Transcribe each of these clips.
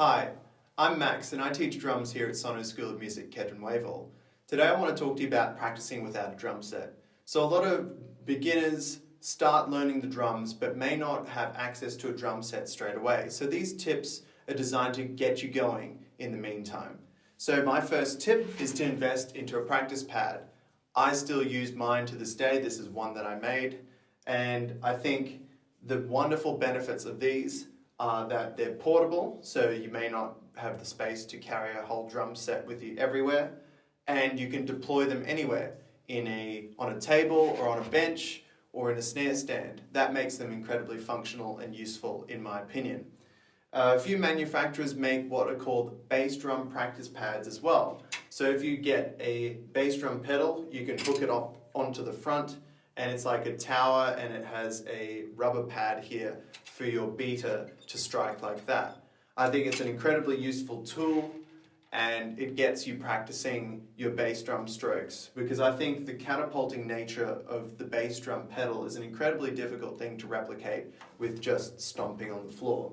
Hi, I'm Max and I teach drums here at Sono School of Music, Kedron Wavell. Today I want to talk to you about practicing without a drum set. So a lot of beginners start learning the drums but may not have access to a drum set straight away. So these tips are designed to get you going in the meantime. So my first tip is to invest into a practice pad. I still use mine to this day. This is one that I made, and I think the wonderful benefits of these are that they're portable, so you may not have the space to carry a whole drum set with you everywhere, and you can deploy them anywhere, on a table or on a bench or in a snare stand. That makes them incredibly functional and useful in my opinion. A few manufacturers make what are called bass drum practice pads as well. So if you get a bass drum pedal, you can hook it up onto the front, and it's like a tower, and it has a rubber pad here for your beater to strike like that. I think it's an incredibly useful tool, and it gets you practicing your bass drum strokes, because I think the catapulting nature of the bass drum pedal is an incredibly difficult thing to replicate with just stomping on the floor.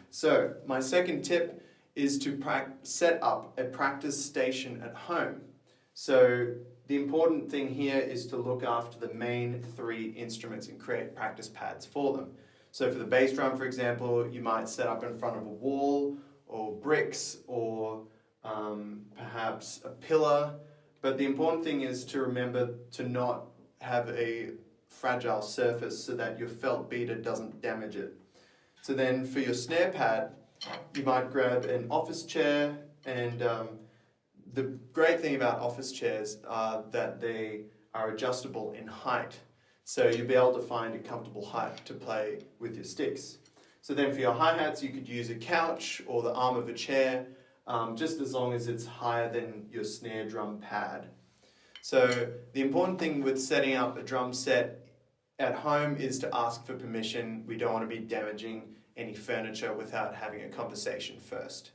So my second tip is to set up a practice station at home. So the important thing here is to look after the main three instruments and create practice pads for them. So for the bass drum, for example, you might set up in front of a wall or bricks or perhaps a pillar. But the important thing is to remember to not have a fragile surface so that your felt beater doesn't damage it. So then for your snare pad, you might grab an office chair, and the great thing about office chairs are that they are adjustable in height. So you'll be able to find a comfortable height to play with your sticks. So then for your hi-hats, you could use a couch or the arm of a chair, just as long as it's higher than your snare drum pad. So the important thing with setting up a drum set at home is to ask for permission. We don't want to be damaging any furniture without having a conversation first.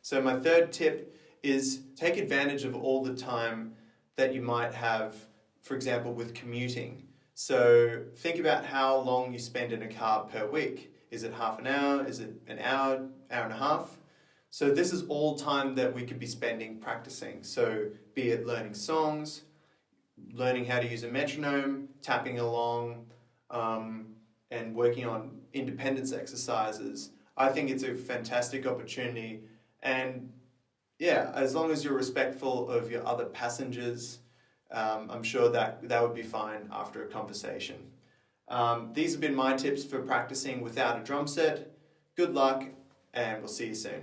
So my third tip is take advantage of all the time that you might have, for example, with commuting. So think about how long you spend in a car per week. Is it half an hour? Is it an hour, hour and a half? So this is all time that we could be spending practicing. So be it learning songs, learning how to use a metronome, tapping along, and working on independence exercises. I think it's a fantastic opportunity, and yeah, as long as you're respectful of your other passengers, I'm sure that would be fine after a conversation. These have been my tips for practicing without a drum set. Good luck, and we'll see you soon.